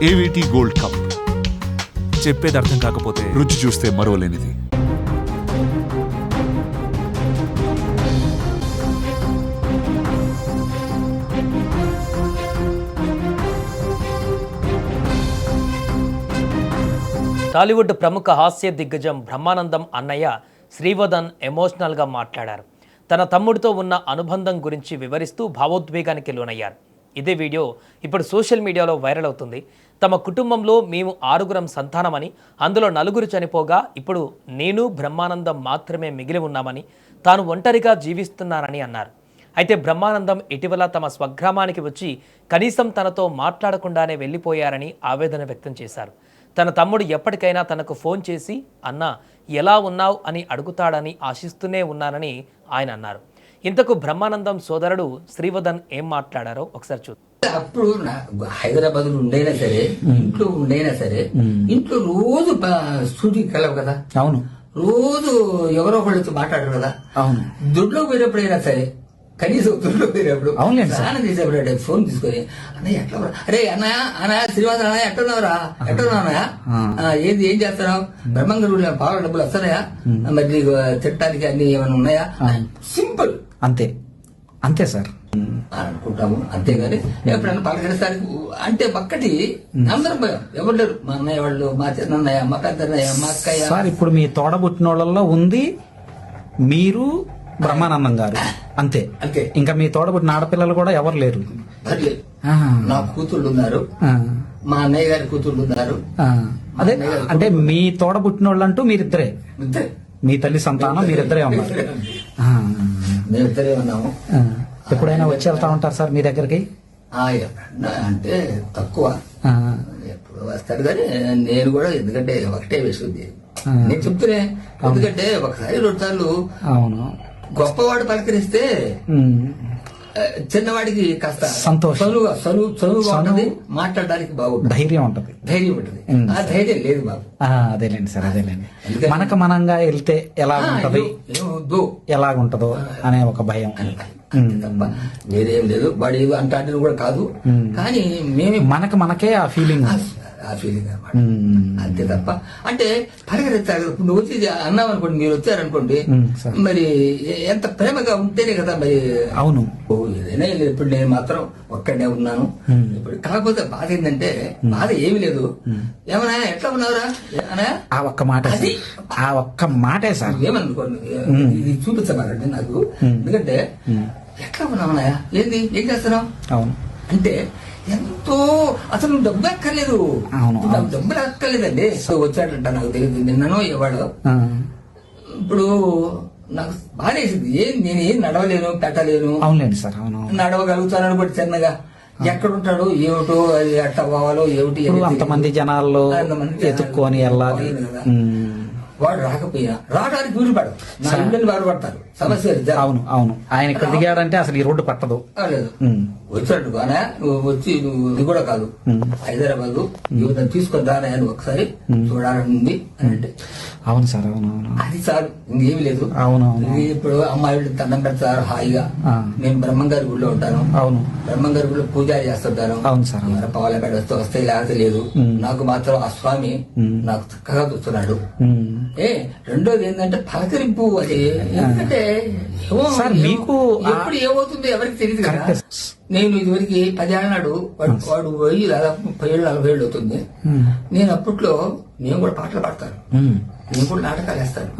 ఏవిటీ gold cup. చెప్పేది అర్థం కాకపోతే రుచి చూస్తే మరోలేనిది. టాలీవుడ్ ప్రముఖ హాస్య దిగ్గజం బ్రహ్మానందం అన్నయ్య శ్రీవదన్ ఎమోషనల్గా మాట్లాడారు. తన తమ్ముడితో ఉన్న అనుబంధం గురించి వివరిస్తూ భావోద్వేగానికి లోనయ్యారు. ఇదే వీడియో ఇప్పుడు సోషల్ మీడియాలో వైరల్ అవుతుంది. తమ కుటుంబంలో మేము 6 సంతానమని, అందులో 4 చనిపోగా ఇప్పుడు నేను బ్రహ్మానందం మాత్రమే మిగిలి ఉన్నామని, తాను ఒంటరిగా జీవిస్తున్నానని అన్నారు. అయితే బ్రహ్మానందం ఇటీవల తమ స్వగ్రామానికి వచ్చి కనీసం తనతో మాట్లాడకుండానే వెళ్ళిపోయారని ఆవేదన వ్యక్తం చేశారు. తన తమ్ముడు ఎప్పటికైనా తనకు ఫోన్ చేసి అన్నా ఎలా ఉన్నావు అని అడుగుతాడని ఆశిస్తూనే ఉన్నానని ఆయన అన్నారు. ఇంతకు బ్రహ్మానందం సోదరుడు శ్రీవదన్ ఏం మాట్లాడారో ఒకసారి చూద్దాం. అప్పుడు హైదరాబాద్ లో ఉండైనా సరే, ఇంట్లో ఉండైనా సరే, ఇంట్లో రోజు షూటింగ్ కలవు కదా. అవును. రోజు ఎవరో ఒకళ్ళతో మాట్లాడరు కదా. అవును. దొడ్లో పోయినప్పుడైనా సరే, కనీసం దొడ్లో పోయినప్పుడు స్నానం చేసేప్పుడు ఫోన్ తీసుకొని అన్నయ్య ఎట్లా అరే అన్నయ్య శ్రీనివాస అన్నయ్య ఎట్టున్నావురా ఎట్టున్నావునయ్య ఏంది ఏం చేస్తున్నావు బ్రహ్మంగారు బాగా డబ్బులు వస్తున్నాయా మరి నీకు తిట్టడానికి అన్ని ఏమైనా ఉన్నాయా సింపుల్ అంతే అంతే సార్ అనుకుంటాము. అంతేగాని ఎప్పుడైనా పలకరిస్తానికి అంటే ఒక్కటి అందరం పోయాం, ఎవరు లేరు. మా అన్నయ్య వాళ్ళు, మా చిన్నయ్య, మా పెద్దన్నయ్య, మా అక్కయ్య. సార్ ఇప్పుడు మీ తోడబుట్టిన వాళ్ళల్లో ఉంది మీరు, బ్రహ్మానందం గారు, అంతే అంతే. ఇంకా మీ తోడబుట్టిన ఆడపిల్లలు కూడా ఎవరు లేరు. నా కూతుళ్ళు ఉన్నారు, మా అన్నయ్య గారి కూతుళ్ళు ఉన్నారు. అదే అంటే మీ తోడబుట్టిన వాళ్ళు అంటూ మీరిద్దరే, ఇద్దరే. మీ తల్లి సంతానం మీరిద్దరే ఉన్నారు. మేమిద్దరే ఉన్నాము. ఎప్పుడైనా వచ్చి వెళ్తా ఉంటారు సార్ మీ దగ్గరికి? అంటే తక్కువ, ఎప్పుడు వస్తాడు కానీ నేను కూడా, ఎందుకంటే ఒకటే వేసుకుంది నేను చెప్తూనే. ఎందుకంటే ఒకసారి 2 సార్లు అవును గొప్పవాడు పలకరిస్తే చిన్నవాడికి కాస్త సంతోషం, చదువుగా ఉంటది, మాట్లాడడానికి బాగుంటుంది, ధైర్యం ఉంటది. ఆ ధైర్యం లేదు బాబు. అదేలేండి సార్, అదేలేండి. మనకు మనంగా వెళ్తే ఎలాగుంటది, ఎలాగుంటదో అనే ఒక భయం తప్ప వేరేం లేదు. వాడు ఏదో అంటే కూడా కాదు, కానీ మేము మనకే ఆ ఫీలింగ్ అనమాట. అంతే తప్ప అంటే పరిగెత్తారు. నువ్వు వచ్చి అన్నావు అనుకోండి, మీరు వచ్చారనుకోండి, మరి ఎంత ప్రేమగా ఉంటేనే కదా మరి. అవును. ఏదైనా లేదు. ఇప్పుడు నేను మాత్రం ఒక్కడనే ఉన్నాను. ఇప్పుడు కాకపోతే బాధ ఏంటంటే, బాధ ఏమి లేదు. ఏమన్నా ఎట్లా ఉన్నావురా అనా, ఆ ఒక్క మాట, ఆ ఒక్క మాటే సార్. ఏమనుకోండి, ఇది చూపించమాలండి నాకు. ఎందుకంటే ఎట్లా ఉన్నామన్నాయా, ఏంది ఏం చేస్తున్నావు అవును అంటే ఎంతో, అసలు డబ్బు ఎక్కర్లేదు. డబ్బులు ఎక్కర్లేదండి. వచ్చాడంట, నాకు తెలియదు నిన్ననో ఇవాడు. ఇప్పుడు నాకు బాగా వేసింది. నేనేం నడవలేను, పెట్టలేను. అవునండి సార్, అవును. నడవగలుగుతాను కూడా చిన్నగా. ఎక్కడుంటాడు ఏమిటో, అది ఎట్లా పోవాలో ఏమిటి, అంతమంది జనాల్లో ఎత్తుక్కొని వెళ్ళాలి. వాడు రావడానికి వీలు పడదు, నా ఇళ్ళని వాడు పడతారు. సమస్య. అవును అవును. ఆయన ఇక్కడ దిగాడంటే అసలు ఈ రోడ్డు పట్టదు. లేదు వచ్చాడు బాగా, నువ్వు వచ్చి నువ్వు ఇది కూడా కాదు, హైదరాబాద్ యువతను తీసుకొని రానా అని ఒకసారి చూడాలని ఉంది అని అంటే. అవును సార్, అవును అవును. అది సార్, ఇంకేమి లేదు. అవునవును. ఇప్పుడు అమ్మాయిలు దండం పెడతారు హాయిగా. నేను బ్రహ్మంగారి గుడిలో ఉంటాను. అవును. బ్రహ్మంగారి గుడిలో పూజలు చేస్తుంటాను. అవును సార్. పావుల బెడ వస్తే లేకపోతే లేదు. నాకు మాత్రం ఆ స్వామి నాకు చక్కగా చూస్తున్నాడు. రెండోది ఏంటంటే పలకరింపు. అది ఎందుకంటే సార్ మీకు ఎప్పుడు ఏమవుతుందో ఎవరికి తెలియదు కదా. నేను ఇదివరకు 10 ఏళ్ళ నాడు వాడు పోయి దాదాపు 30 ఏళ్ళు 40 ఏళ్ళు అవుతుంది. నేను అప్పట్లో నేను కూడా పాటలు పాడతాను, నేను కూడా నాటకాలు వేస్తాను.